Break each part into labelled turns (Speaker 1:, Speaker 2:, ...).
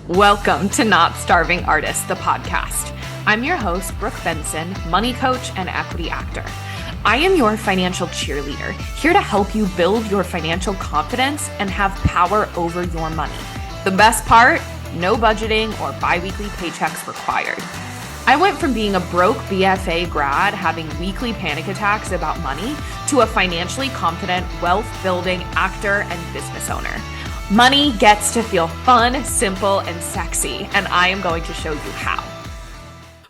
Speaker 1: Welcome to Not Starving Artist, the podcast. I'm your host, Brooke Benson, money coach and equity actor. I am your financial cheerleader, here to help you build your financial confidence and have power over your money. The best part, no budgeting or bi-weekly paychecks required. I went from being a broke BFA grad having weekly panic attacks about money to a financially confident, wealth-building actor and business owner. Money gets to feel fun, simple, and sexy, and I am going to show you how.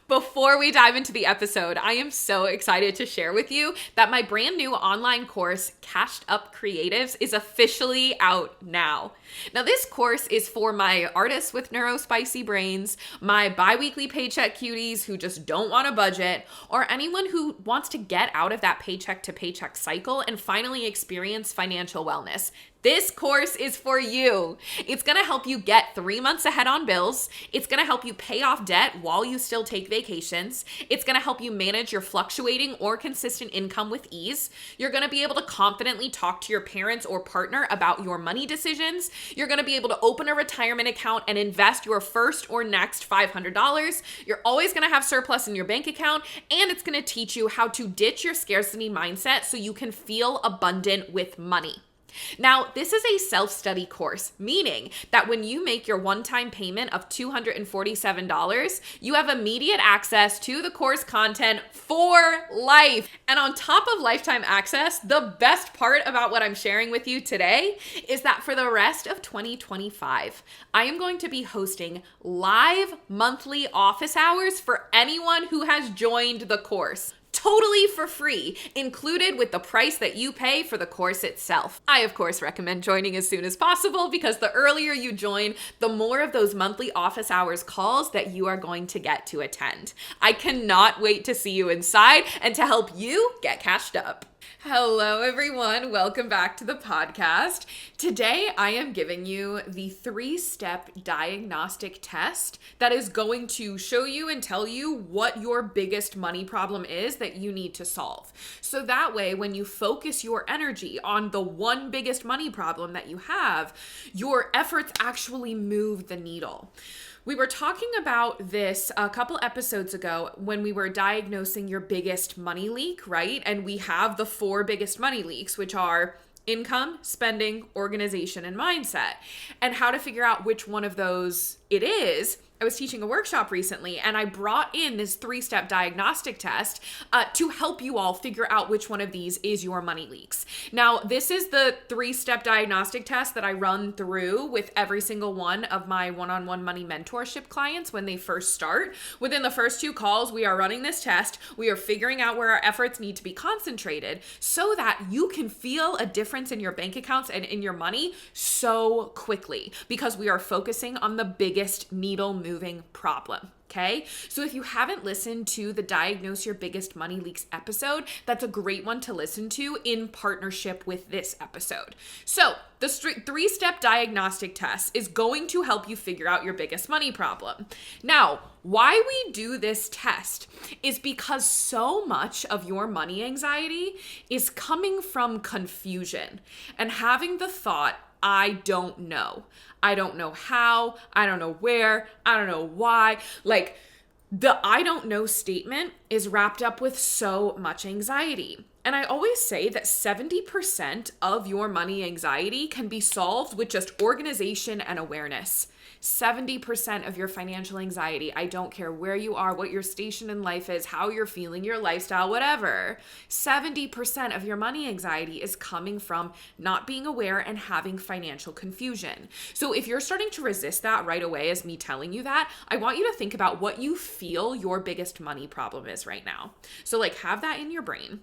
Speaker 1: Before we dive into the episode, I am so excited to share with you that my brand new online course, Cashed Up Creatives, is officially out now. Now, this course is for my artists with neurospicy brains, my bi-weekly paycheck cuties who just don't want a budget, or anyone who wants to get out of that paycheck to paycheck cycle and finally experience financial wellness. This course is for you. It's gonna help you get 3 months ahead on bills. It's gonna help you pay off debt while you still take vacations. It's gonna help you manage your fluctuating or consistent income with ease. You're gonna be able to confidently talk to your parents or partner about your money decisions. You're gonna be able to open a retirement account and invest your first or next $500. You're always gonna have surplus in your bank account, and it's gonna teach you how to ditch your scarcity mindset so you can feel abundant with money. Now, this is a self-study course, meaning that when you make your one-time payment of $247, you have immediate access to the course content for life. And on top of lifetime access, the best part about what I'm sharing with you today is that for the rest of 2025, I am going to be hosting live monthly office hours for anyone who has joined the course. Totally for free, included with the price that you pay for the course itself. I, of course, recommend joining as soon as possible because the earlier you join, the more of those monthly office hours calls that you are going to get to attend. I cannot wait to see you inside and to help you get cashed up. Hello, everyone. Welcome back to the podcast. Today, I am giving you the 3-step diagnostic test that is going to show you and tell you what your biggest money problem is that you need to solve. So that way, when you focus your energy on the one biggest money problem that you have, your efforts actually move the needle. We were talking about this a couple episodes ago when we were diagnosing your biggest money leak, right? And we have the 4 biggest money leaks, which are income, spending, organization, and mindset. And how to figure out which one of those it is. I was teaching a workshop recently and I brought in this 3-step diagnostic test to help you all figure out which one of these is your money leaks. Now, this is the 3-step diagnostic test that I run through with every single one of my one-on-one money mentorship clients when they first start. Within the first 2 calls, we are running this test. We are figuring out where our efforts need to be concentrated so that you can feel a difference in your bank accounts and in your money so quickly because we are focusing on the biggest needle moving problem. Okay. So if you haven't listened to the Diagnose Your Biggest Money Leaks episode, that's a great one to listen to in partnership with this episode. So the 3-step diagnostic test is going to help you figure out your biggest money problem. Now, why we do this test is because so much of your money anxiety is coming from confusion and having the thought, I don't know. I don't know how, I don't know where, I don't know why. Like the I don't know statement is wrapped up with so much anxiety. And I always say that 70% of your money anxiety can be solved with just organization and awareness. 70% of your financial anxiety, I don't care where you are, what your station in life is, how you're feeling, your lifestyle, whatever. 70% of your money anxiety is coming from not being aware and having financial confusion. So if you're starting to resist that right away as me telling you that, I want you to think about what you feel your biggest money problem is right now. So like have that in your brain.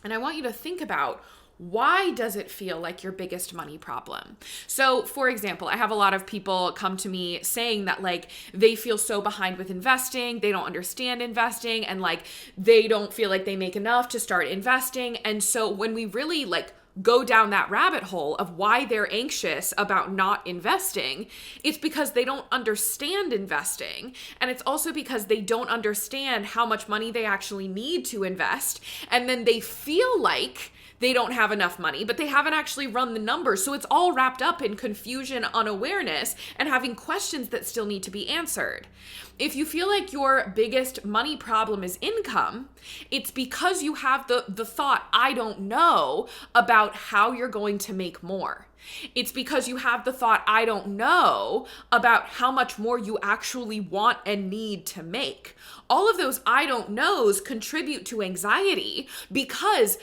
Speaker 1: And I want you to think about, why does it feel like your biggest money problem? So for example, I have a lot of people come to me saying that like they feel so behind with investing, they don't understand investing, and like they don't feel like they make enough to start investing. And so when we really like go down that rabbit hole of why they're anxious about not investing, it's because they don't understand investing. And it's also because they don't understand how much money they actually need to invest. And then they feel like they don't have enough money, but they haven't actually run the numbers. So it's all wrapped up in confusion, unawareness, and having questions that still need to be answered. If you feel like your biggest money problem is income, it's because you have the thought, I don't know, about how you're going to make more. It's because you have the thought, I don't know, about how much more you actually want and need to make. All of those I don't knows contribute to anxiety, because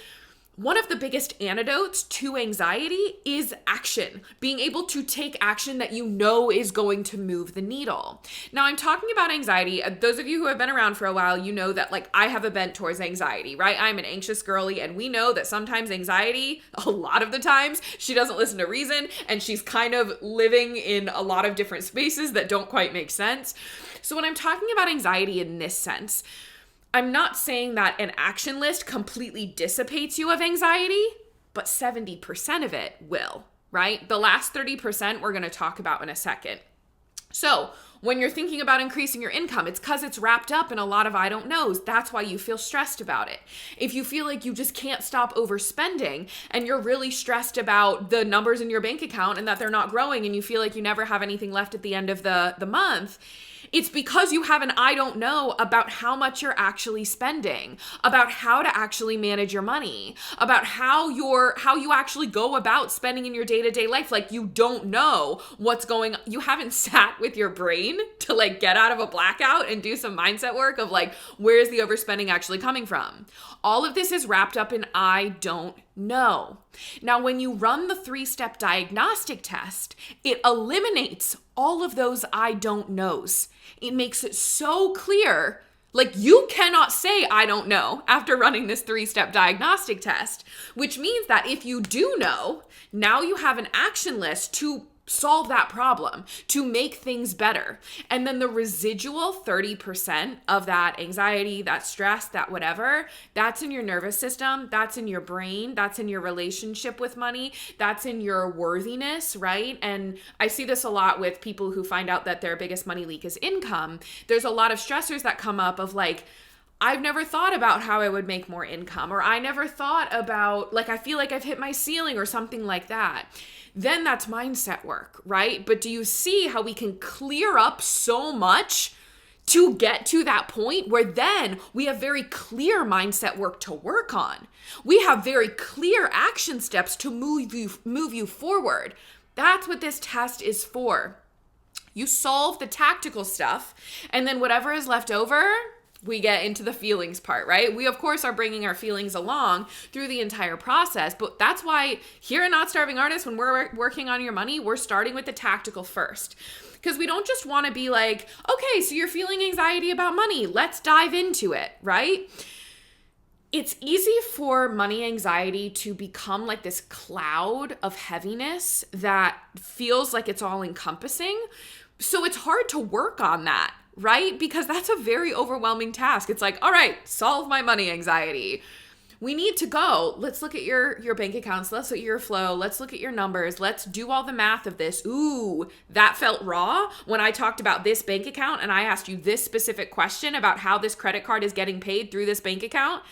Speaker 1: one of the biggest antidotes to anxiety is action, being able to take action that you know is going to move the needle. Now, I'm talking about anxiety. Those of you who have been around for a while, you know that like I have a bent towards anxiety, right? I'm an anxious girly, and we know that sometimes anxiety, a lot of the times, she doesn't listen to reason, and she's kind of living in a lot of different spaces that don't quite make sense. So when I'm talking about anxiety in this sense, I'm not saying that an action list completely dissipates you of anxiety, but 70% of it will, right? The last 30% we're going to talk about in a second. So when you're thinking about increasing your income, it's because it's wrapped up in a lot of I don't knows. That's why you feel stressed about it. If you feel like you just can't stop overspending and you're really stressed about the numbers in your bank account and that they're not growing and you feel like you never have anything left at the end of the month, it's because you have an I don't know about how much you're actually spending, about how to actually manage your money, about how you actually go about spending in your day-to-day life. Like, you don't know what's going on. You haven't sat with your brain to like get out of a blackout and do some mindset work of like, where's the overspending actually coming from? All of this is wrapped up in I don't know. Now, when you run the 3-step diagnostic test, it eliminates all of those I don't knows. It makes it so clear, like you cannot say I don't know after running this 3-step diagnostic test, which means that if you do know, now you have an action list to solve that problem, to make things better. And then the residual 30% of that anxiety, that stress, that whatever, that's in your nervous system, that's in your brain, that's in your relationship with money, that's in your worthiness, right? And I see this a lot with people who find out that their biggest money leak is income. There's a lot of stressors that come up of like, I've never thought about how I would make more income, or I never thought about, like, I feel like I've hit my ceiling or something like that. Then that's mindset work, right? But do you see how we can clear up so much to get to that point where then we have very clear mindset work to work on? We have very clear action steps to move you forward. That's what this test is for. You solve the tactical stuff, and then whatever is left over, we get into the feelings part, right? We, of course, are bringing our feelings along through the entire process, but that's why here at Not Starving Artist, when we're working on your money, we're starting with the tactical first. Because we don't just want to be like, okay, so you're feeling anxiety about money, let's dive into it, right? It's easy for money anxiety to become like this cloud of heaviness that feels like it's all encompassing. So it's hard to work on that, right? Because that's a very overwhelming task. It's like, all right, solve my money anxiety. We need to go. Let's look at your bank accounts. Let's look at your flow. Let's look at your numbers. Let's do all the math of this. Ooh, that felt raw when I talked about this bank account and I asked you this specific question about how this credit card is getting paid through this bank account.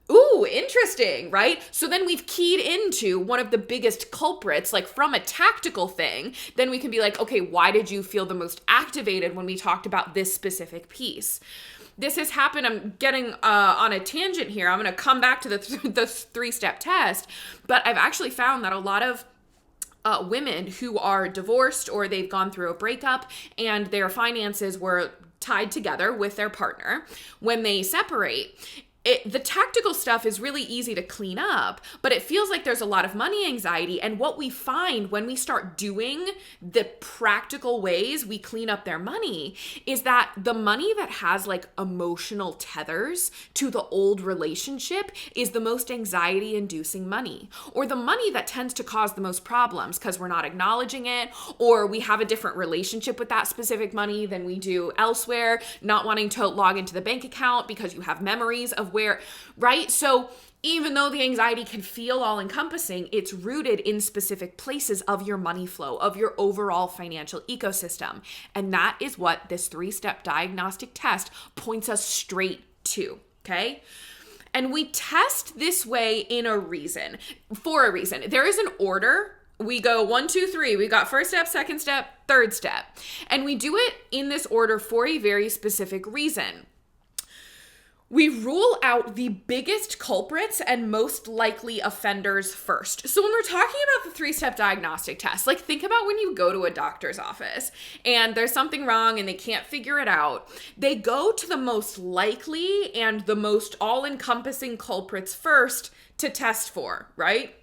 Speaker 1: Ooh, interesting, right? So then we've keyed into one of the biggest culprits, like from a tactical thing. Then we can be like, okay, why did you feel the most activated when we talked about this specific piece? This has happened. I'm getting on a tangent here. I'm going to come back to the 3-step test, but I've actually found that a lot of women who are divorced or they've gone through a breakup and their finances were tied together with their partner, when they separate, the tactical stuff is really easy to clean up, but it feels like there's a lot of money anxiety. And what we find when we start doing the practical ways we clean up their money is that the money that has like emotional tethers to the old relationship is the most anxiety inducing money, or the money that tends to cause the most problems because we're not acknowledging it, or we have a different relationship with that specific money than we do elsewhere, not wanting to log into the bank account because you have memories of where, right? So even though the anxiety can feel all encompassing, it's rooted in specific places of your money flow, of your overall financial ecosystem. And that is what this 3-step diagnostic test points us straight to, okay? And we test this way for a reason. There is an order. We go 1, 2, 3. We got first step, second step, third step. And we do it in this order for a very specific reason. We rule out the biggest culprits and most likely offenders first. So when we're talking about the 3-step diagnostic test, like think about when you go to a doctor's office and there's something wrong and they can't figure it out. They go to the most likely and the most all-encompassing culprits first to test for, right?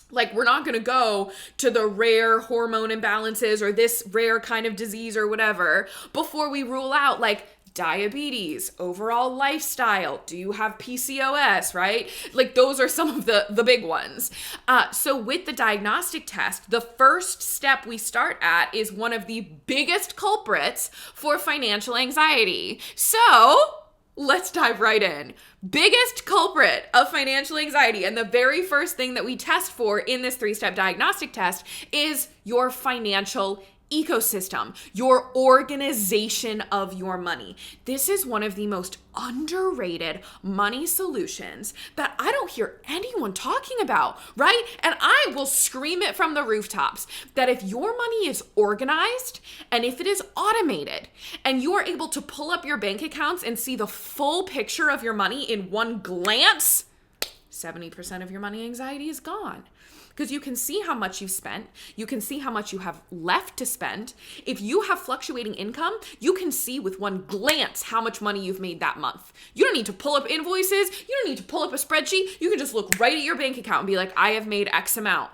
Speaker 1: Like, we're not going to go to the rare hormone imbalances or this rare kind of disease or whatever before we rule out, like, diabetes, overall lifestyle, do you have PCOS, right? Like, those are some of the big ones. So with the diagnostic test, the first step we start at is one of the biggest culprits for financial anxiety. So let's dive right in. Biggest culprit of financial anxiety, and the very first thing that we test for in this 3-step diagnostic test is your financial ecosystem, your organization of your money. This is one of the most underrated money solutions that I don't hear anyone talking about, right? And I will scream it from the rooftops that if your money is organized and if it is automated and you are able to pull up your bank accounts and see the full picture of your money in one glance, 70% of your money anxiety is gone. Because you can see how much you've spent. You can see how much you have left to spend. If you have fluctuating income, you can see with one glance how much money you've made that month. You don't need to pull up invoices. You don't need to pull up a spreadsheet. You can just look right at your bank account and be like, I have made X amount,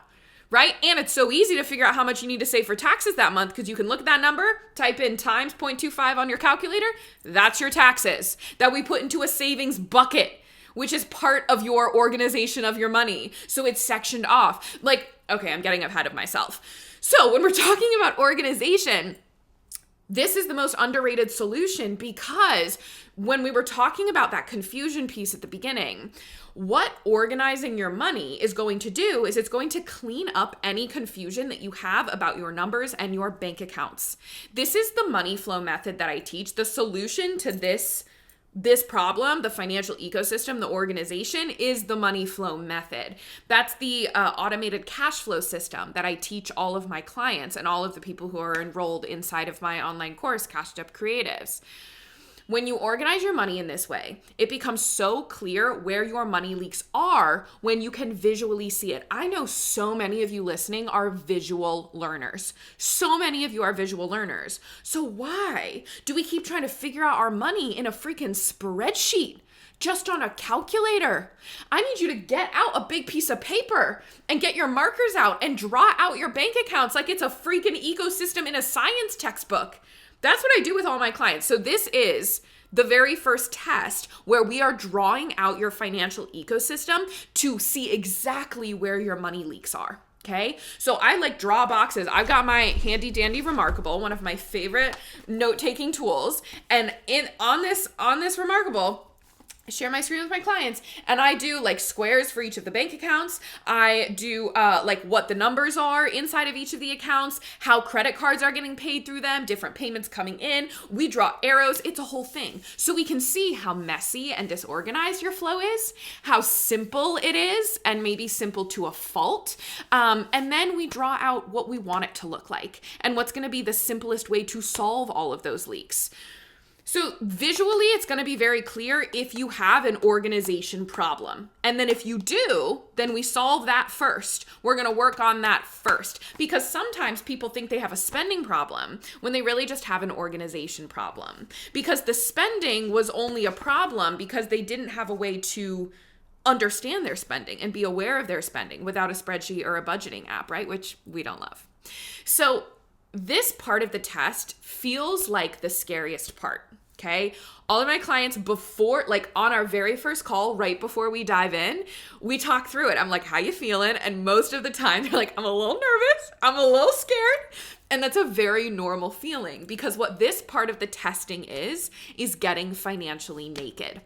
Speaker 1: right? And it's so easy to figure out how much you need to save for taxes that month because you can look at that number, type in times 0.25 on your calculator. That's your taxes that we put into a savings bucket, which is part of your organization of your money. So it's sectioned off. Like, okay, I'm getting ahead of myself. So when we're talking about organization, this is the most underrated solution because when we were talking about that confusion piece at the beginning, what organizing your money is going to do is it's going to clean up any confusion that you have about your numbers and your bank accounts. This is the money flow method that I teach. The solution to this problem, the financial ecosystem, the organization, is the money flow method. That's the automated cash flow system that I teach all of my clients and all of the people who are enrolled inside of my online course, Cashed Up Creatives. When you organize your money in this way, it becomes so clear where your money leaks are when you can visually see it. I know so many of you listening are visual learners. So many of you are visual learners. So why do we keep trying to figure out our money in a freaking spreadsheet? Just on a calculator? I need you to get out a big piece of paper and get your markers out and draw out your bank accounts like it's a freaking ecosystem in a science textbook. That's what I do with all my clients. So this is the very first test where we are drawing out your financial ecosystem to see exactly where your money leaks are. Okay, so I like draw boxes. I've got my handy dandy Remarkable, one of my favorite note-taking tools, and on this Remarkable, I share my screen with my clients and I do like squares for each of the bank accounts. I do like what the numbers are inside of each of the accounts, how credit cards are getting paid through them, different payments coming in. We draw arrows. It's a whole thing. So we can see how messy and disorganized your flow is, how simple it is, and maybe simple to a fault. And then we draw out what we want it to look like and what's going to be the simplest way to solve all of those leaks. So visually, it's going to be very clear if you have an organization problem. And then if you do, then we solve that first. We're going to work on that first. Because sometimes people think they have a spending problem when they really just have an organization problem. Because the spending was only a problem because they didn't have a way to understand their spending and be aware of their spending without a spreadsheet or a budgeting app, right? Which we don't love. So this part of the test feels like the scariest part. Okay. All of my clients before, like on our very first call, right before we dive in, we talk through it. I'm like, how you feeling? And most of the time they're like, I'm a little nervous. I'm a little scared. And that's a very normal feeling because what this part of the testing is getting financially naked.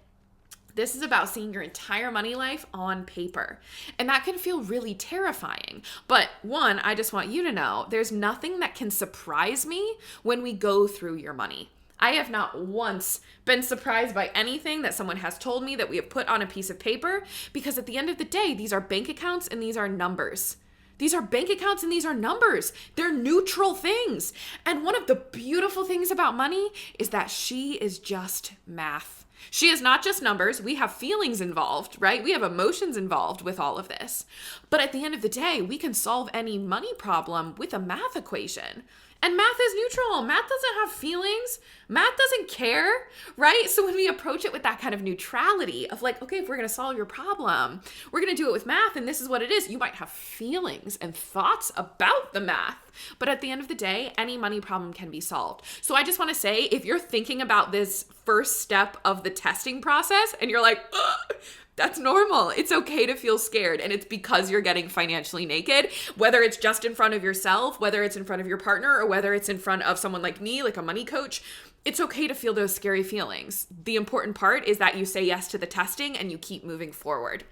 Speaker 1: This is about seeing your entire money life on paper. And that can feel really terrifying. But one, I just want you to know there's nothing that can surprise me when we go through your money. I have not once been surprised by anything that someone has told me that we have put on a piece of paper, because at the end of the day, these are bank accounts and these are numbers. These are bank accounts and these are numbers. They're neutral things. And one of the beautiful things about money is that she is just math. She is not just numbers. We have feelings involved, right? We have emotions involved with all of this. But at the end of the day, we can solve any money problem with a math equation. And math is neutral. Math doesn't have feelings. Math doesn't care, right? So when we approach it with that kind of neutrality of like, okay, if we're going to solve your problem, we're going to do it with math, and this is what it is. You might have feelings and thoughts about the math, but at the end of the day, any money problem can be solved. So I just want to say, if you're thinking about this first step of the testing process and you're like, ugh, that's normal. It's okay to feel scared. And it's because you're getting financially naked, whether it's just in front of yourself, whether it's in front of your partner, or whether it's in front of someone like me, like a money coach. It's okay to feel those scary feelings. The important part is that you say yes to the testing and you keep moving forward.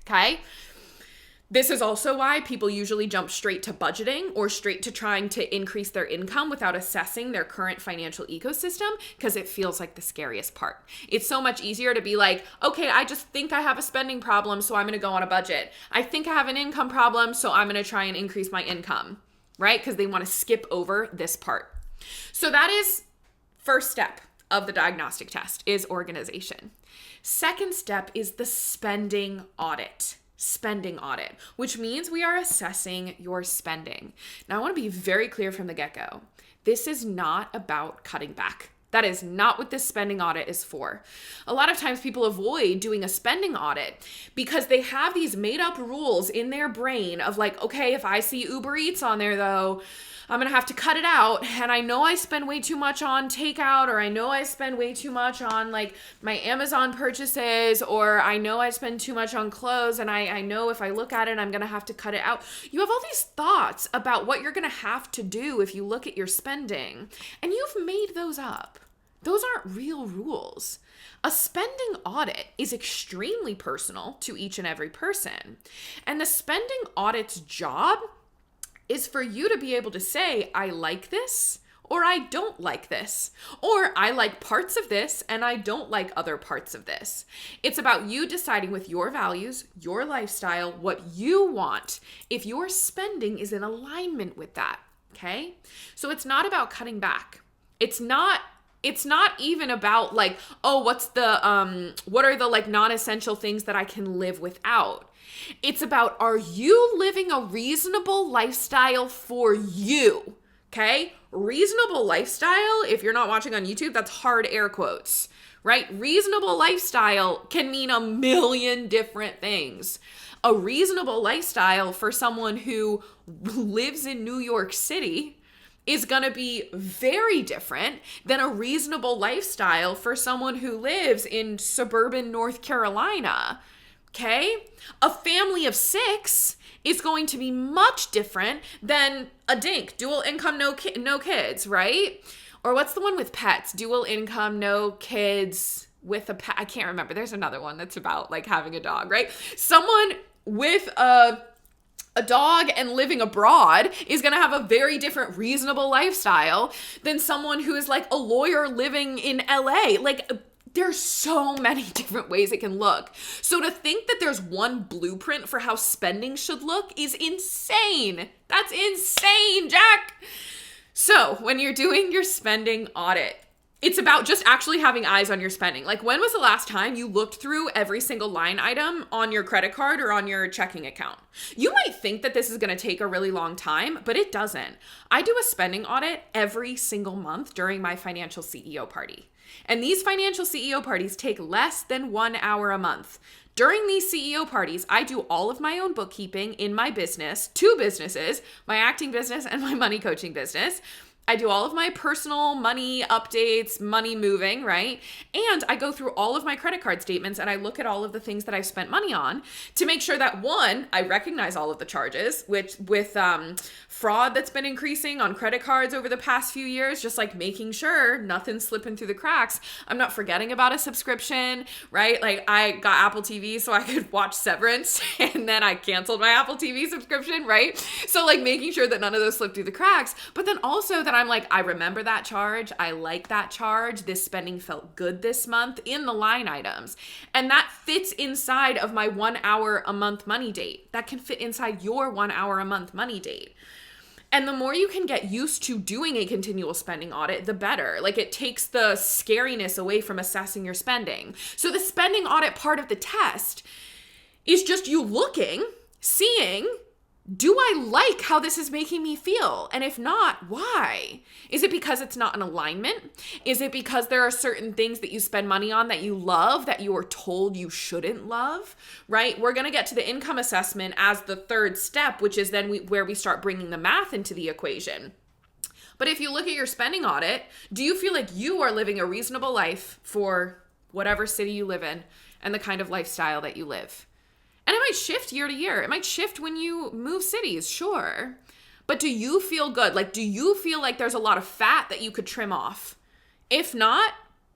Speaker 1: Okay? This is also why people usually jump straight to budgeting or straight to trying to increase their income without assessing their current financial ecosystem, because it feels like the scariest part. It's so much easier to be like, okay, I just think I have a spending problem, so I'm going to go on a budget. I think I have an income problem, so I'm going to try and increase my income, right? Because they want to skip over this part. So that is first step of the diagnostic test, is organization. Second step is the spending audit. Spending audit, which means we are assessing your spending. Now, I want to be very clear from the get-go. This is not about cutting back. That is not what this spending audit is for. A lot of times people avoid doing a spending audit because they have these made up rules in their brain of like, okay, if I see Uber Eats on there though, I'm going to have to cut it out. And I know I spend way too much on takeout, or I know I spend way too much on like my Amazon purchases, or I know I spend too much on clothes. And I know if I look at it, I'm going to have to cut it out. You have all these thoughts about what you're going to have to do if you look at your spending, and you've made those up. Those aren't real rules. A spending audit is extremely personal to each and every person. And the spending audit's job is for you to be able to say, I like this, or I don't like this, or I like parts of this and I don't like other parts of this. It's about you deciding with your values, your lifestyle, what you want, if your spending is in alignment with that, okay? So it's not about cutting back. It's not even about like, oh, what are the like non-essential things that I can live without? It's about, are you living a reasonable lifestyle for you? Okay? Reasonable lifestyle, if you're not watching on YouTube, that's hard air quotes, right? Reasonable lifestyle can mean a million different things. A reasonable lifestyle for someone who lives in New York City is going to be very different than a reasonable lifestyle for someone who lives in suburban North Carolina. Okay? A family of 6 is going to be much different than a DINK, dual income, no kids, right? Or what's the one with pets? Dual income, no kids with a pet. I can't remember. There's another one that's about like having a dog, right? Someone with a dog and living abroad is going to have a very different reasonable lifestyle than someone who is like a lawyer living in LA. Like, there's so many different ways it can look. So to think that there's one blueprint for how spending should look is insane. That's insane, Jack. So when you're doing your spending audit, it's about just actually having eyes on your spending. Like, when was the last time you looked through every single line item on your credit card or on your checking account? You might think that this is going to take a really long time, but it doesn't. I do a spending audit every single month during my financial CEO party. And these financial CEO parties take less than 1 hour a month. During these CEO parties, I do all of my own bookkeeping in my business, 2 businesses, my acting business and my money coaching business. I do all of my personal money updates, money moving, right? And I go through all of my credit card statements and I look at all of the things that I've spent money on to make sure that, one, I recognize all of the charges, which with fraud that's been increasing on credit cards over the past few years, just like making sure nothing's slipping through the cracks. I'm not forgetting about a subscription, right? Like, I got Apple TV so I could watch Severance, and then I canceled my Apple TV subscription, right? So like making sure that none of those slip through the cracks, but then also that I'm like, I remember that charge. I like that charge. This spending felt good this month in the line items. And that fits inside of my 1 hour a month money date. That can fit inside your 1 hour a month money date. And the more you can get used to doing a continual spending audit, the better. Like, it takes the scariness away from assessing your spending. So the spending audit part of the test is just you looking, seeing, do I like how this is making me feel? And if not, why? Is it because it's not in alignment? Is it because there are certain things that you spend money on that you love that you are told you shouldn't love, right? We're going to get to the income assessment as the third step, which is then where we start bringing the math into the equation. But if you look at your spending audit, do you feel like you are living a reasonable life for whatever city you live in and the kind of lifestyle that you live? And it might shift year to year. It might shift when you move cities, sure. But do you feel good? Like, do you feel like there's a lot of fat that you could trim off? If not,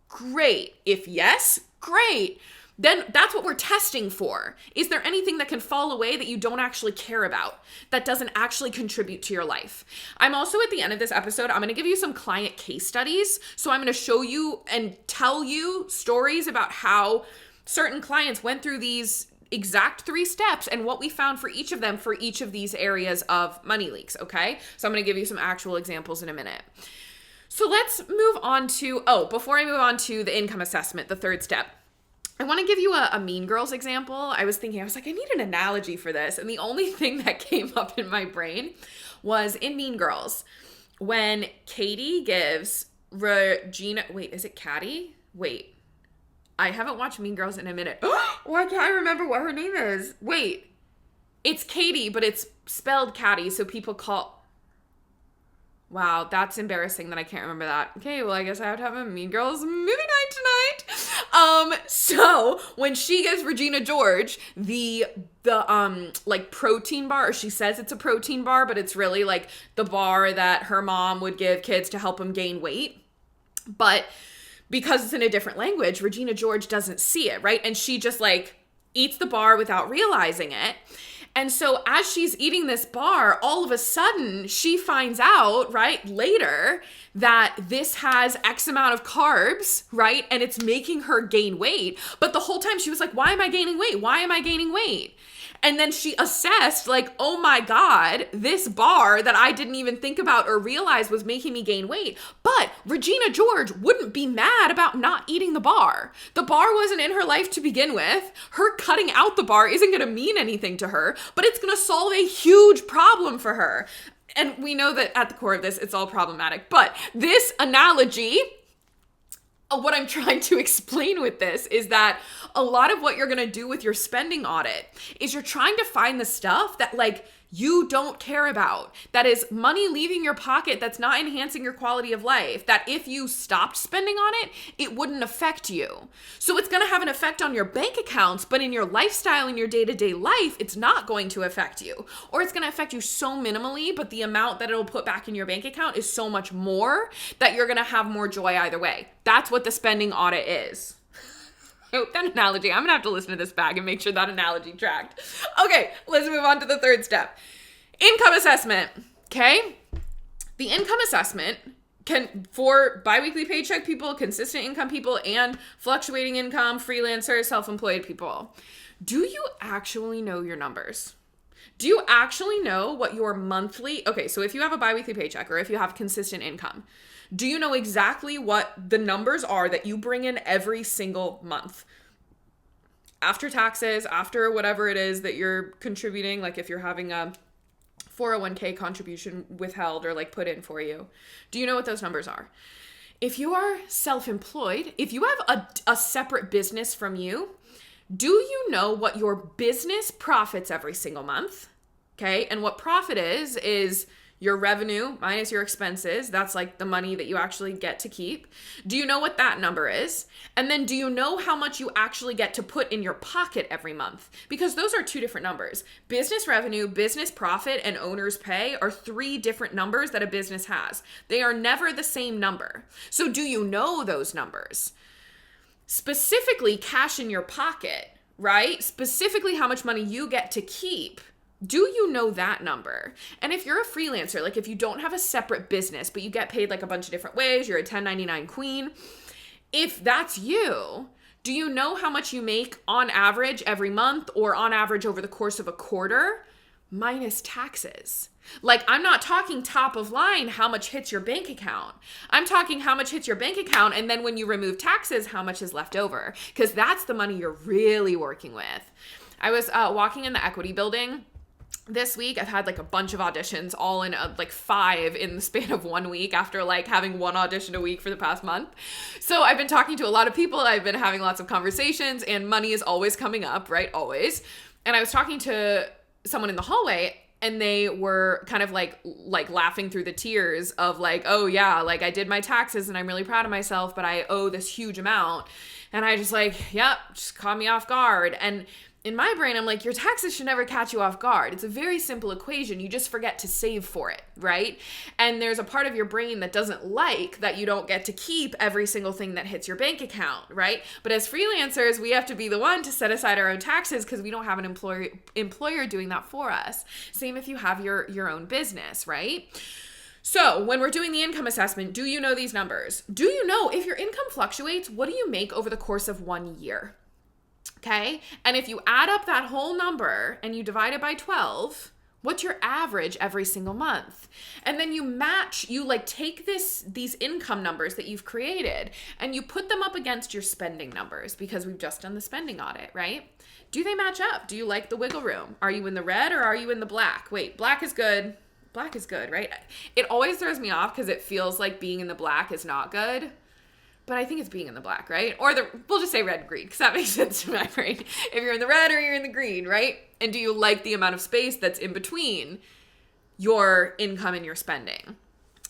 Speaker 1: great. If yes, great. Then that's what we're testing for. Is there anything that can fall away that you don't actually care about, that doesn't actually contribute to your life? I'm also, at the end of this episode, I'm going to give you some client case studies. So I'm going to show you and tell you stories about how certain clients went through these exact 3 steps and what we found for each of them for each of these areas of money leaks, okay? So I'm going to give you some actual examples in a minute. So let's move on to, before I move on to the income assessment, the third step, I want to give you a Mean Girls example. I was like, I need an analogy for this. And the only thing that came up in my brain was in Mean Girls, when Katie gives Regina, is it Caddy? I haven't watched Mean Girls in a minute. Why can't I remember what her name is? It's Katie, but it's spelled Caddy, so people call... Wow, that's embarrassing that I can't remember that. Okay, well, I guess I have to have a Mean Girls movie night tonight. So when she gives Regina George the protein bar, or she says it's a protein bar, but it's really like the bar that her mom would give kids to help them gain weight. But because it's in a different language, Regina George doesn't see it, right? And she just eats the bar without realizing it. And so as she's eating this bar, all of a sudden she finds out, right, later that this has X amount of carbs, right? And it's making her gain weight. But the whole time she was like, why am I gaining weight? Why am I gaining weight? And then she assessed oh my God, this bar that I didn't even think about or realize was making me gain weight. But Regina George wouldn't be mad about not eating the bar. The bar wasn't in her life to begin with. Her cutting out the bar isn't going to mean anything to her, but it's going to solve a huge problem for her. And we know that at the core of this, it's all problematic. But this analogy, what I'm trying to explain with this is that a lot of what you're going to do with your spending audit is you're trying to find the stuff that you don't care about, that is money leaving your pocket that's not enhancing your quality of life, that if you stopped spending on it, it wouldn't affect you. So it's going to have an effect on your bank accounts, but in your lifestyle, in your day-to-day life, it's not going to affect you. Or it's going to affect you so minimally, but the amount that it'll put back in your bank account is so much more that you're going to have more joy either way. That's what the spending audit is. That analogy, I'm going to have to listen to this back and make sure that analogy tracked. Okay, let's move on to the third step. Income assessment, okay? The income assessment can, for biweekly paycheck people, consistent income people, and fluctuating income, freelancers, self-employed people. Do you actually know your numbers? Do you actually know what your monthly, okay, so if you have a biweekly paycheck or if you have consistent income, do you know exactly what the numbers are that you bring in every single month? After taxes, after whatever it is that you're contributing, like if you're having a 401k contribution withheld or put in for you, do you know what those numbers are? If you are self-employed, if you have a separate business from you, do you know what your business profits every single month? Okay, and what profit is your revenue minus your expenses. That's the money that you actually get to keep. Do you know what that number is? And then do you know how much you actually get to put in your pocket every month? Because those are 2 different numbers. Business revenue, business profit, and owner's pay are 3 different numbers that a business has. They are never the same number. So do you know those numbers? Specifically, cash in your pocket, right? Specifically, how much money you get to keep. Do you know that number? And if you're a freelancer, like if you don't have a separate business, but you get paid like a bunch of different ways, you're a 1099 queen, if that's you, do you know how much you make on average every month or on average over the course of a quarter minus taxes? Like, I'm not talking top of line how much hits your bank account. I'm talking how much hits your bank account, and then when you remove taxes, how much is left over, because that's the money you're really working with. I was walking in the equity building this week. I've had like a bunch of auditions, all in like 5 in the span of 1 week after like having 1 audition a week for the past month. So I've been talking to a lot of people. I've been having lots of conversations, and money is always coming up, right? Always. And I was talking to someone in the hallway, and they were kind of like laughing through the tears of like, oh yeah, like I did my taxes and I'm really proud of myself, but I owe this huge amount. And I just like, yep, just caught me off guard. And in my brain, I'm like, your taxes should never catch you off guard. It's a very simple equation. You just forget to save for it, right? And there's a part of your brain that doesn't like that you don't get to keep every single thing that hits your bank account, right? But as freelancers, we have to be the one to set aside our own taxes because we don't have an employer doing that for us. Same if you have your own business, right? So when we're doing the income assessment, do you know these numbers? Do you know if your income fluctuates, what do you make over the course of 1 year? Okay. And if you add up that whole number and you divide it by 12, what's your average every single month? And then you like take these income numbers that you've created and you put them up against your spending numbers, because we've just done the spending audit, right? Do they match up? Do you like the wiggle room? Are you in the red or are you in the black? Wait, black is good. Black is good, right? It always throws me off because it feels like being in the black is not good. But I think it's being in the black, right? Or we'll just say red and green, because that makes sense to my brain. If you're in the red or you're in the green, right? And do you like the amount of space that's in between your income and your spending?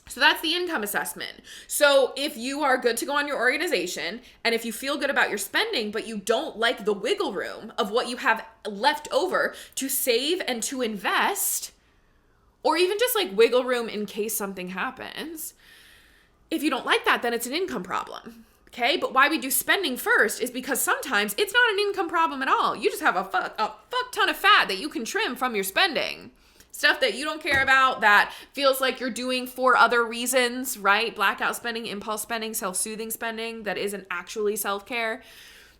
Speaker 1: So that's the income assessment. So if you are good to go on your organization, and if you feel good about your spending, but you don't like the wiggle room of what you have left over to save and to invest, or even just like wiggle room in case something happens, if you don't like that, then it's an income problem, okay? But why we do spending first is because sometimes it's not an income problem at all. You just have a fuck ton of fat that you can trim from your spending. Stuff that you don't care about, that feels like you're doing for other reasons, right? Blackout spending, impulse spending, self-soothing spending that isn't actually self-care.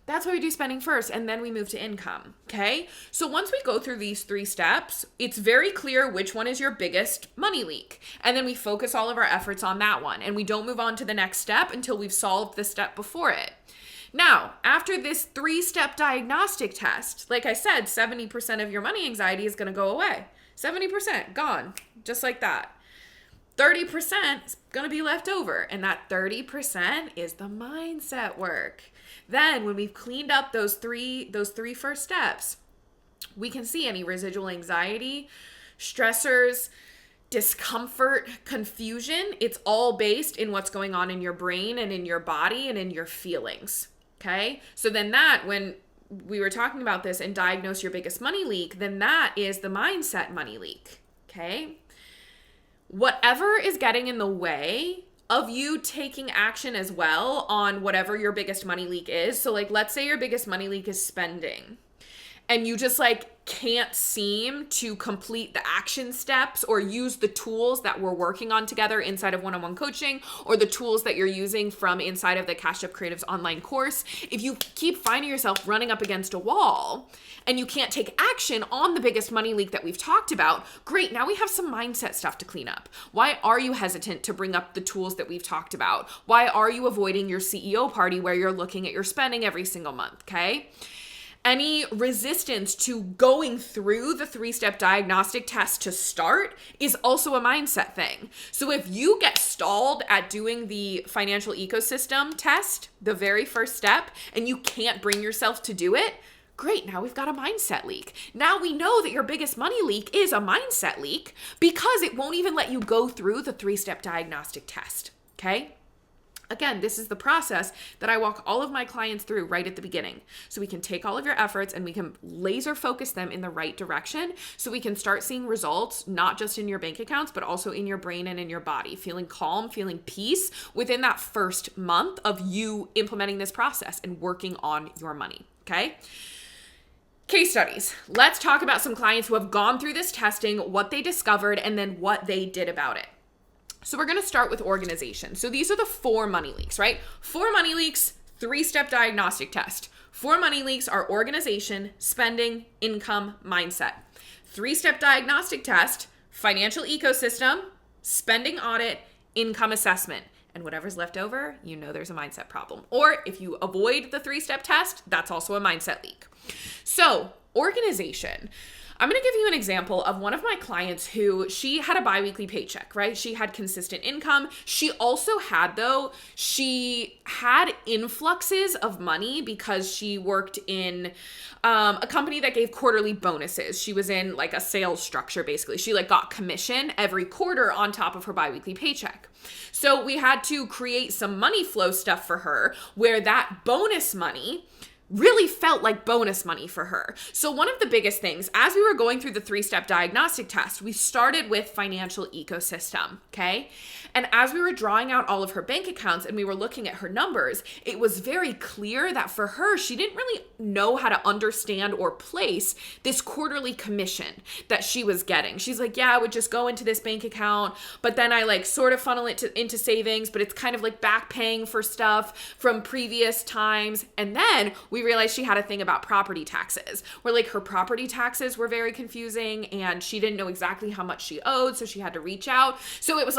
Speaker 1: That's why we do spending first, and then we move to income, okay? So once we go through these 3 steps, it's very clear which one is your biggest money leak. And then we focus all of our efforts on that one, and we don't move on to the next step until we've solved the step before it. Now, after this 3-step diagnostic test, like I said, 70% of your money anxiety is gonna go away. 70% gone, just like that. 30% is gonna be left over, and that 30% is the mindset work. Then when we've cleaned up those three first steps, we can see any residual anxiety, stressors, discomfort, confusion. It's all based in what's going on in your brain and in your body and in your feelings. Okay? So then when we were talking about this and diagnose your biggest money leak, then that is the mindset money leak. Okay? Whatever is getting in the way of you taking action as well on whatever your biggest money leak is. So like, let's say your biggest money leak is spending, and you just like can't seem to complete the action steps or use the tools that we're working on together inside of one-on-one coaching, or the tools that you're using from inside of the Cashed Up Creatives online course. If you keep finding yourself running up against a wall and you can't take action on the biggest money leak that we've talked about, great, now we have some mindset stuff to clean up. Why are you hesitant to bring up the tools that we've talked about? Why are you avoiding your CEO party where you're looking at your spending every single month, okay? Any resistance to going through the 3-step diagnostic test to start is also a mindset thing. So if you get stalled at doing the financial ecosystem test, the very first step, and you can't bring yourself to do it, great, now we've got a mindset leak. Now we know that your biggest money leak is a mindset leak because it won't even let you go through the 3-step diagnostic test, okay? Again, this is the process that I walk all of my clients through right at the beginning. So we can take all of your efforts and we can laser focus them in the right direction so we can start seeing results, not just in your bank accounts, but also in your brain and in your body, feeling calm, feeling peace within that first month of you implementing this process and working on your money, okay? Case studies. Let's talk about some clients who have gone through this testing, what they discovered, and then what they did about it. So we're going to start with organization. So these are the 4 money leaks, right? 4 money leaks, 3-step diagnostic test. 4 money leaks are organization, spending, income, mindset. 3-step diagnostic test, financial ecosystem, spending audit, income assessment. And whatever's left over, you know there's a mindset problem. Or if you avoid the 3-step test, that's also a mindset leak. So organization. I'm going to give you an example of one of my clients who she had a biweekly paycheck, right? She had consistent income. She also had, she had influxes of money because she worked in a company that gave quarterly bonuses. She was in like a sales structure, basically. She got commission every quarter on top of her biweekly paycheck. So we had to create some money flow stuff for her where that bonus money really felt like bonus money for her. So one of the biggest things, as we were going through the 3-step diagnostic test, we started with financial ecosystem, okay? And as we were drawing out all of her bank accounts and we were looking at her numbers, it was very clear that for her, she didn't really know how to understand or place this quarterly commission that she was getting. She's like, yeah, I would just go into this bank account, but then I sort of funnel it into savings, but it's kind of like back paying for stuff from previous times. And then we realized she had a thing about property taxes where her property taxes were very confusing and she didn't know exactly how much she owed. So she had to reach out. So it was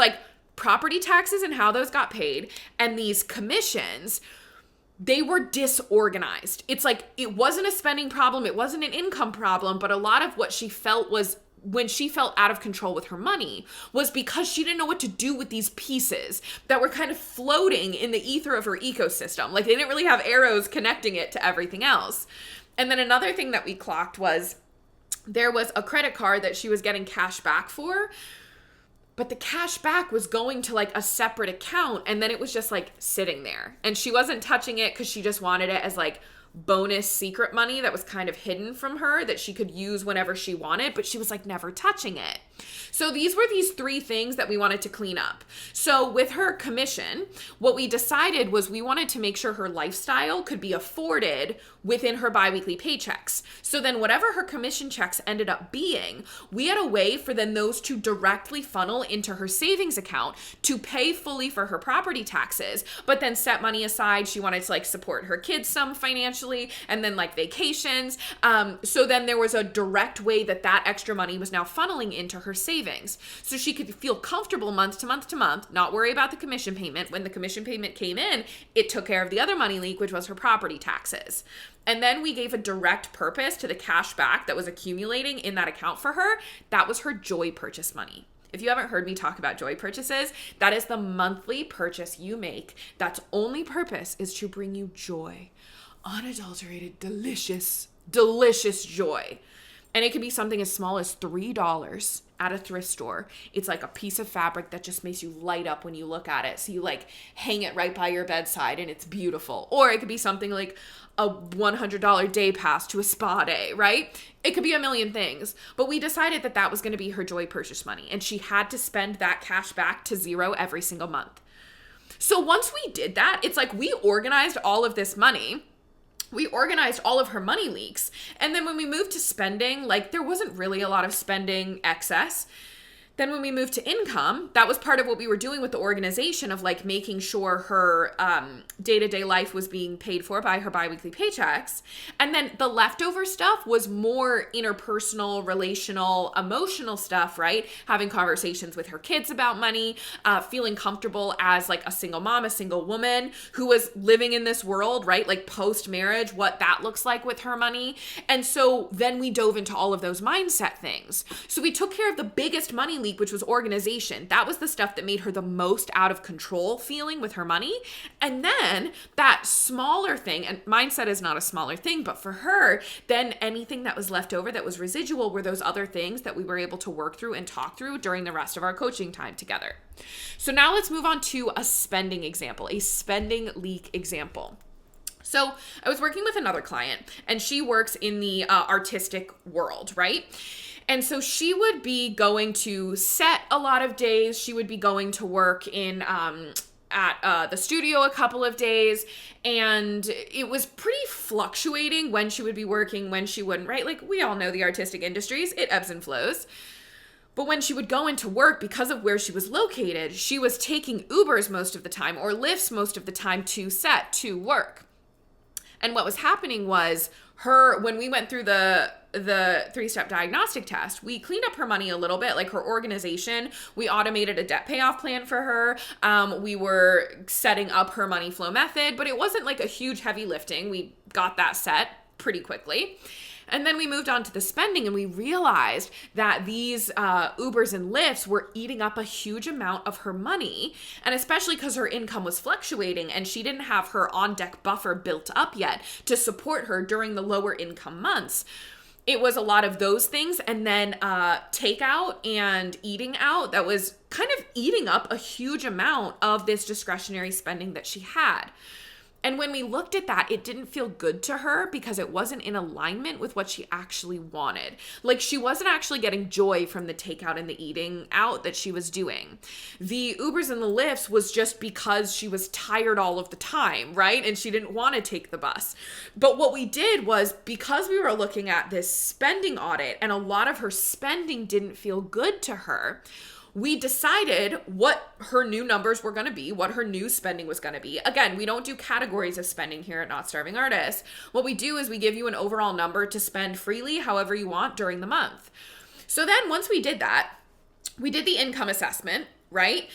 Speaker 1: property taxes and how those got paid and these commissions, they were disorganized. It's it wasn't a spending problem. It wasn't an income problem, but a lot of what she felt was when she felt out of control with her money was because she didn't know what to do with these pieces that were kind of floating in the ether of her ecosystem. They didn't really have arrows connecting it to everything else. And then another thing that we clocked was there was a credit card that she was getting cash back for, but the cash back was going to a separate account and then it was just sitting there. And she wasn't touching it because she just wanted it as bonus secret money that was kind of hidden from her that she could use whenever she wanted, but she was never touching it. So these were these 3 things that we wanted to clean up. So with her commission, what we decided was we wanted to make sure her lifestyle could be afforded within her biweekly paychecks. So then whatever her commission checks ended up being, we had a way for then those to directly funnel into her savings account to pay fully for her property taxes, but then set money aside. She wanted to support her kids some financially and then vacations. So then there was a direct way that extra money was now funneling into her savings. So she could feel comfortable month to month to month, not worry about the commission payment. When the commission payment came in, it took care of the other money leak, which was her property taxes. And then we gave a direct purpose to the cash back that was accumulating in that account for her. That was her joy purchase money. If you haven't heard me talk about joy purchases, that is the monthly purchase you make that's only purpose is to bring you joy. Unadulterated, delicious joy. And it could be something as small as $3 at a thrift store. It's a piece of fabric that just makes you light up when you look at it. So you hang it right by your bedside and it's beautiful. Or it could be something like a $100 day pass to a spa day, right? It could be a million things. But we decided that was going to be her joy purchase money. And she had to spend that cash back to zero every single month. So once we did that, it's we organized all of this money. We organized all of her money leaks. And then when we moved to spending, there wasn't really a lot of spending excess. Then when we moved to income, that was part of what we were doing with the organization of making sure her day-to-day life was being paid for by her biweekly paychecks. And then the leftover stuff was more interpersonal, relational, emotional stuff, right? Having conversations with her kids about money, feeling comfortable as a single mom, a single woman who was living in this world, right? Post-marriage, what that looks like with her money. And so then we dove into all of those mindset things. So we took care of the biggest money leak, which was organization. That was the stuff that made her the most out of control feeling with her money. And then that smaller thing, and mindset is not a smaller thing, but for her, then anything that was left over that was residual were those other things that we were able to work through and talk through during the rest of our coaching time together. So now let's move on to a spending example, a spending leak example. So I was working with another client and she works in the artistic world, right? And so she would be going to set a lot of days. She would be going to work in at the studio a couple of days, and it was pretty fluctuating when she would be working, when she wouldn't, right? Like, we all know the artistic industries, it ebbs and flows. But when she would go into work, because of where she was located, she was taking Ubers most of the time or Lyfts most of the time to set, to work. And what was happening was when we went through the 3-step diagnostic test, we cleaned up her money a little bit, like her organization. We automated a debt payoff plan for her. We were setting up her money flow method, but it wasn't like a huge heavy lifting. We got that set pretty quickly. And then we moved on to the spending, and we realized that these Ubers and Lyfts were eating up a huge amount of her money. And especially because her income was fluctuating and she didn't have her on-deck buffer built up yet to support her during the lower income months. It was a lot of those things, and then takeout and eating out that was kind of eating up a huge amount of this discretionary spending that she had. And when we looked at that, it didn't feel good to her because it wasn't in alignment with what she actually wanted. Like, she wasn't actually getting joy from the takeout and the eating out that she was doing. The Ubers and the Lyfts was just because she was tired all of the time, right? And she didn't want to take the bus. But what we did was, because we were looking at this spending audit and a lot of her spending didn't feel good to her, we decided what her new numbers were going to be, what her new spending was going to be. Again, we don't do categories of spending here at Not Starving Artists. What we do is we give you an overall number to spend freely however you want during the month. So then once we did that, we did the income assessment, right?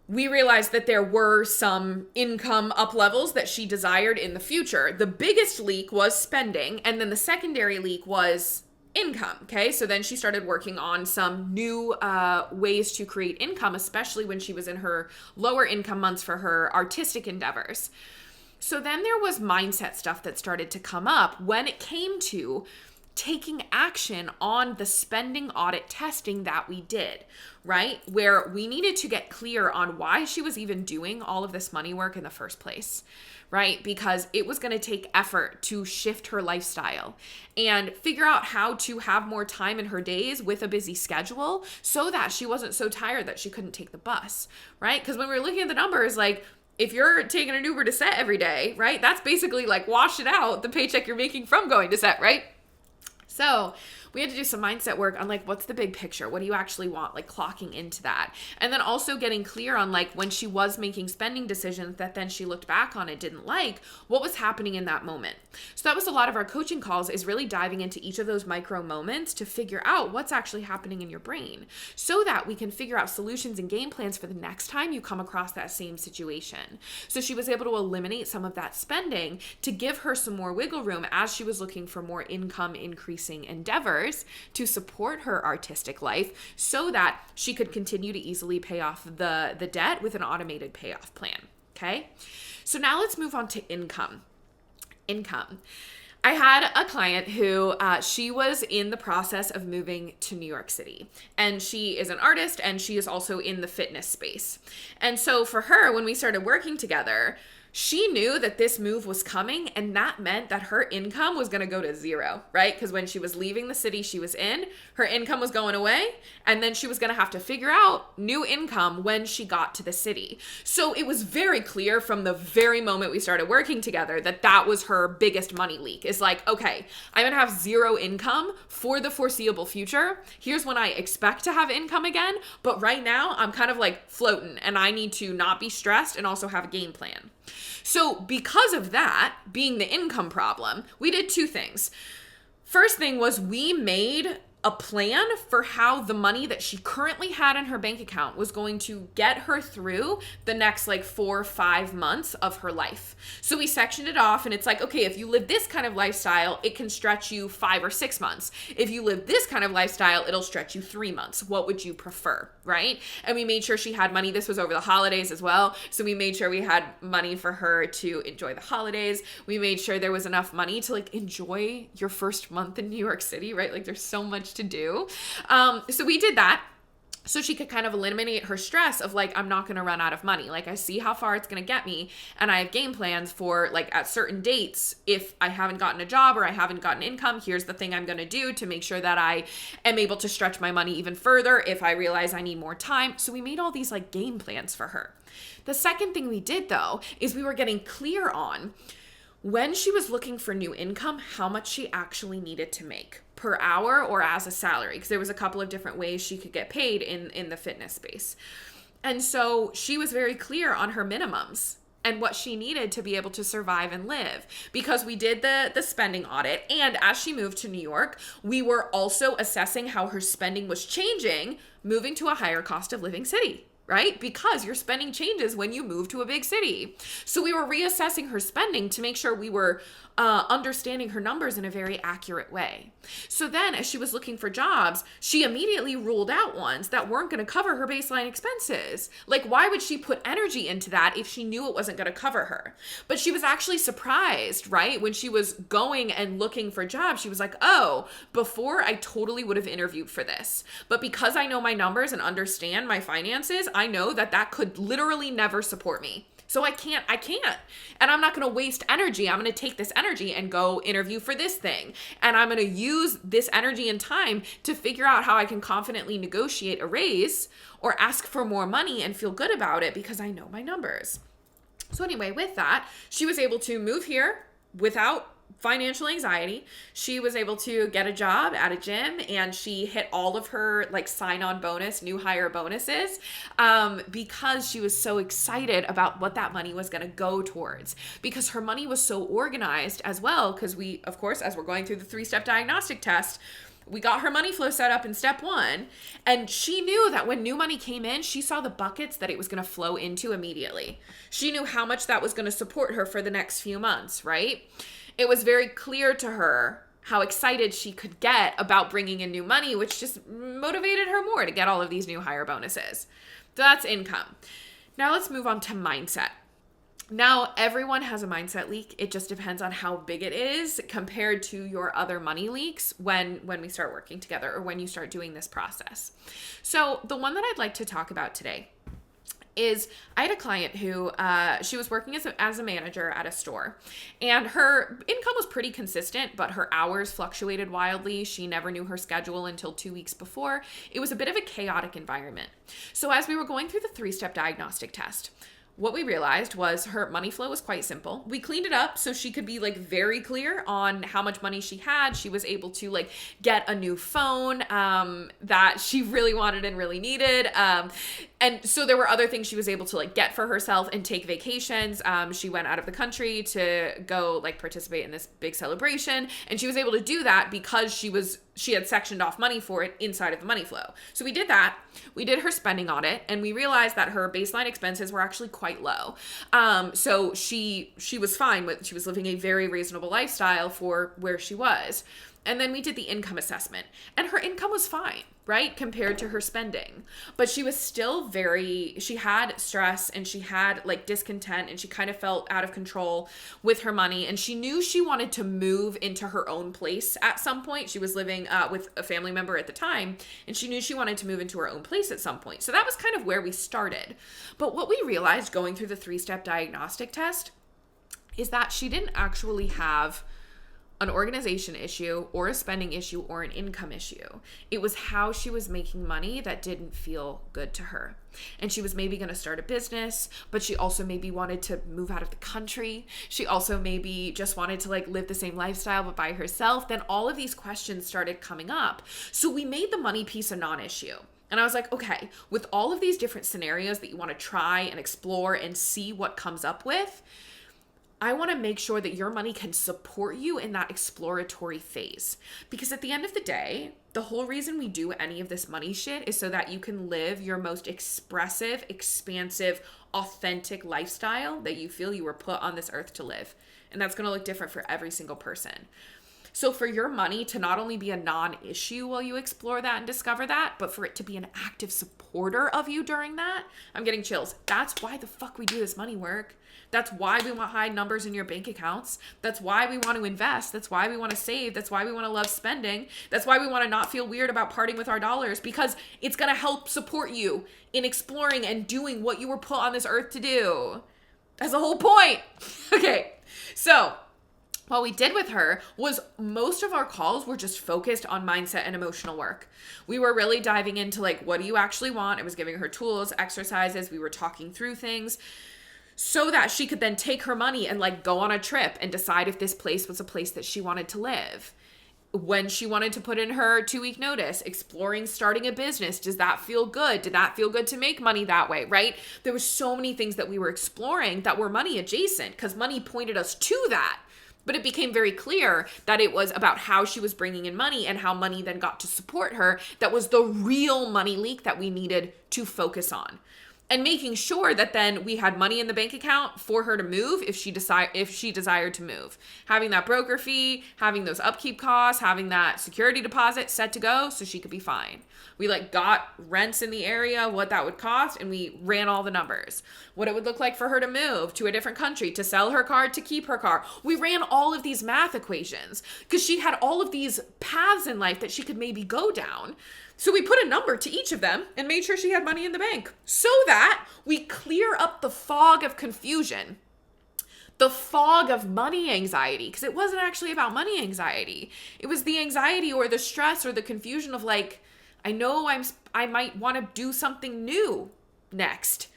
Speaker 1: We realized that there were some income up levels that she desired in the future. The biggest leak was spending, and then the secondary leak was income. Okay. So then she started working on some new ways to create income, especially when she was in her lower income months for her artistic endeavors. So then there was mindset stuff that started to come up when it came to taking action on the spending audit testing that we did, right? Where we needed to get clear on why she was even doing all of this money work in the first place, right? Because it was going to take effort to shift her lifestyle and figure out how to have more time in her days with a busy schedule so that she wasn't so tired that she couldn't take the bus, right? Because when we were looking at the numbers, like, if you're taking an Uber to set every day, right, that's basically like wash it out the paycheck you're making from going to set, right? So we had to do some mindset work on, like, what's the big picture? What do you actually want? Like, clocking into that. And then also getting clear on, like, when she was making spending decisions that then she looked back on and didn't like, what was happening in that moment? So that was a lot of our coaching calls, is really diving into each of those micro moments to figure out what's actually happening in your brain so that we can figure out solutions and game plans for the next time you come across that same situation. So she was able to eliminate some of that spending to give her some more wiggle room as she was looking for more income increasing endeavors to support her artistic life so that she could continue to easily pay off the debt with an automated payoff plan. Okay. So now let's move on to income. I had a client who she was in the process of moving to New York City, and she is an artist and she is also in the fitness space. And so for her, when we started working together, she knew that this move was coming, and that meant that her income was going to go to zero, right? Because when she was leaving the city she was in, her income was going away, and then she was going to have to figure out new income when she got to the city. So it was very clear from the very moment we started working together that that was her biggest money leak. It's like, okay, I'm going to have zero income for the foreseeable future. Here's when I expect to have income again, but right now I'm kind of like floating, and I need to not be stressed and also have a game plan. So because of that being the income problem, we did two things. First thing was we made a plan for how the money that she currently had in her bank account was going to get her through the next like 4 or 5 months of her life. So we sectioned it off, and it's like, okay, if you live this kind of lifestyle, it can stretch you 5 or 6 months. If you live this kind of lifestyle, it'll stretch you 3 months. What would you prefer, right? And we made sure she had money. This was over the holidays as well. So we made sure we had money for her to enjoy the holidays. We made sure there was enough money to like enjoy your first month in New York City, right? Like there's so much to do. So we did that. so she could kind of eliminate her stress of like, I'm not going to run out of money. Like I see how far it's going to get me. And I have game plans for like at certain dates. If I haven't gotten a job or I haven't gotten income, here's the thing I'm going to do to make sure that I am able to stretch my money even further if I realize I need more time. So we made all these like game plans for her. The second thing we did though, is we were getting clear on when she was looking for new income, how much she actually needed to make per hour or as a salary, because there was a couple of different ways she could get paid in the fitness space. And so she was very clear on her minimums and what she needed to be able to survive and live, because we did the spending audit. And as she moved to New York, we were also assessing how her spending was changing, moving to a higher cost of living city. Right? Because your spending changes when you move to a big city. So we were reassessing her spending to make sure we were understanding her numbers in a very accurate way. So then as she was looking for jobs, she immediately ruled out ones that weren't going to cover her baseline expenses. Like, why would she put energy into that if she knew it wasn't going to cover her? But she was actually surprised, right? When she was going and looking for jobs, she was like, oh, before I totally would have interviewed for this. But because I know my numbers and understand my finances, I know that that could literally never support me. So I can't. And I'm not going to waste energy. I'm going to take this energy and go interview for this thing. And I'm going to use this energy and time to figure out how I can confidently negotiate a raise or ask for more money and feel good about it because I know my numbers. So anyway, with that, she was able to move here without financial anxiety. She was able to get a job at a gym, and she hit all of her like sign-on bonus, new hire bonuses, because she was so excited about what that money was going to go towards, because her money was so organized as well. Because we, of course, as we're going through the 3-step diagnostic test, we got her money flow set up in step 1, and she knew that when new money came in, she saw the buckets that it was going to flow into immediately. She knew how much that was going to support her for the next few months, right? It was very clear to her how excited she could get about bringing in new money, which just motivated her more to get all of these new hire bonuses. So that's income. Now let's move on to mindset. Now, everyone has a mindset leak. It just depends on how big it is compared to your other money leaks when we start working together or when you start doing this process. So the one that I'd like to talk about today is I had a client who she was working as a manager at a store, and her income was pretty consistent, but her hours fluctuated wildly. She never knew her schedule until 2 weeks before. It was a bit of a chaotic environment. So as we were going through the 3-step diagnostic test, what we realized was her money flow was quite simple. We cleaned it up so she could be like very clear on how much money she had. She was able to like get a new phone that she really wanted and really needed. And so there were other things she was able to like get for herself and take vacations. She went out of the country to go like participate in this big celebration. And she was able to do that because she had sectioned off money for it inside of the money flow. So we did that. We did her spending audit, and we realized that her baseline expenses were actually quite low. So she was fine with, she was living a very reasonable lifestyle for where she was. And then we did the income assessment, and her income was fine, right? Compared to her spending, but she was still she had stress, and she had like discontent, and she kind of felt out of control with her money. And she knew she wanted to move into her own place at some point. She was living with a family member at the time, and she knew she wanted to move into her own place at some point. So that was kind of where we started. But what we realized going through the 3-step diagnostic test is that she didn't actually have an organization issue or a spending issue or an income issue. It was how she was making money that didn't feel good to her. And she was maybe going to start a business, but she also maybe wanted to move out of the country. She also maybe just wanted to like live the same lifestyle but by herself. Then all of these questions started coming up. So we made the money piece a non-issue. And I was like, okay, with all of these different scenarios that you want to try and explore and see what comes up with, I want to make sure that your money can support you in that exploratory phase. Because at the end of the day, the whole reason we do any of this money shit is so that you can live your most expressive, expansive, authentic lifestyle that you feel you were put on this earth to live. And that's going to look different for every single person. So for your money to not only be a non-issue while you explore that and discover that, but for it to be an active supporter of you during that, I'm getting chills. That's why the fuck we do this money work. That's why we want high numbers in your bank accounts. That's why we want to invest. That's why we want to save. That's why we want to love spending. That's why we want to not feel weird about parting with our dollars, because it's going to help support you in exploring and doing what you were put on this earth to do. That's the whole point. Okay, so what we did with her was most of our calls were just focused on mindset and emotional work. We were really diving into like, what do you actually want? I was giving her tools, exercises. We were talking through things so that she could then take her money and like go on a trip and decide if this place was a place that she wanted to live. When she wanted to put in her 2-week notice, exploring starting a business. Does that feel good? Did that feel good to make money that way, right? There were so many things that we were exploring that were money adjacent, because money pointed us to that. But it became very clear that it was about how she was bringing in money and how money then got to support her. That was the real money leak that we needed to focus on. And making sure that then we had money in the bank account for her to move if she desired to move. Having that broker fee, having those upkeep costs, having that security deposit set to go so she could be fine. We like got rents in the area, what that would cost, and we ran all the numbers. What it would look like for her to move to a different country, to sell her car, to keep her car. We ran all of these math equations because she had all of these paths in life that she could maybe go down. So we put a number to each of them and made sure she had money in the bank so that we clear up the fog of confusion, the fog of money anxiety, because it wasn't actually about money anxiety. It was the anxiety or the stress or the confusion of like, I know I might want to do something new next,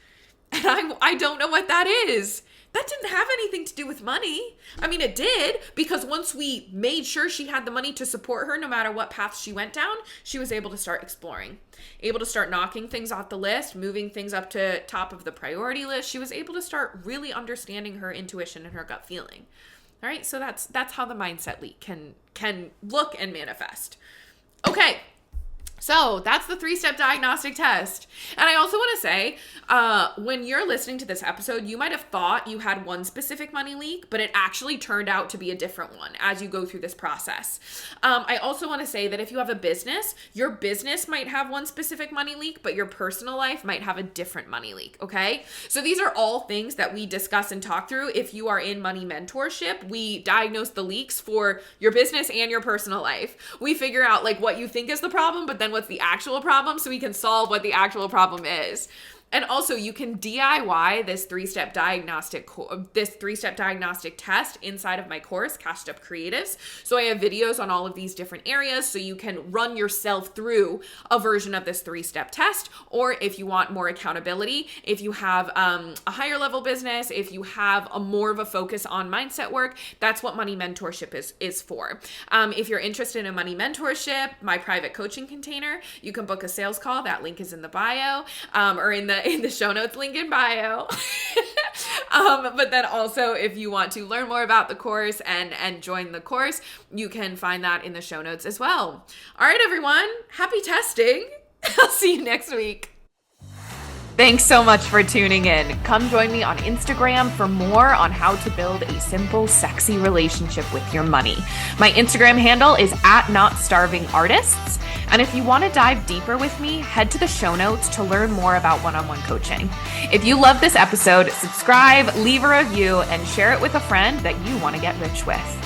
Speaker 1: and I don't know what that is. That didn't have anything to do with money. I mean, it did, because once we made sure she had the money to support her no matter what path she went down, she was able to start exploring, able to start knocking things off the list, moving things up to top of the priority list. She was able to start really understanding her intuition and her gut feeling. All right, so that's how the mindset leak can look and manifest. Okay. So that's the 3-step diagnostic test. And I also want to say, when you're listening to this episode, you might have thought you had one specific money leak, but it actually turned out to be a different one as you go through this process. I also want to say that if you have a business, your business might have one specific money leak, but your personal life might have a different money leak, okay? So these are all things that we discuss and talk through. If you are in money mentorship, we diagnose the leaks for your business and your personal life. We figure out like what you think is the problem, but then what's the actual problem, so we can solve what the actual problem is. And also, you can DIY this 3-step diagnostic test inside of my course, Cashed Up Creatives. So I have videos on all of these different areas, so you can run yourself through a version of this 3-step test. Or if you want more accountability, if you have a higher level business, if you have a more of a focus on mindset work, that's what Money Mentorship is for. If you're interested in a Money Mentorship, my private coaching container, you can book a sales call. That link is in the bio, or in the show notes, link in bio. But then also, if you want to learn more about the course and join the course, you can find that in the show notes as well. All right, everyone, happy testing. I'll see you next week. Thanks so much for tuning in. Come join me on Instagram for more on how to build a simple, sexy relationship with your money. My Instagram handle is @NotStarvingArtists. And if you want to dive deeper with me, head to the show notes to learn more about one-on-one coaching. If you love this episode, subscribe, leave a review, and share it with a friend that you want to get rich with.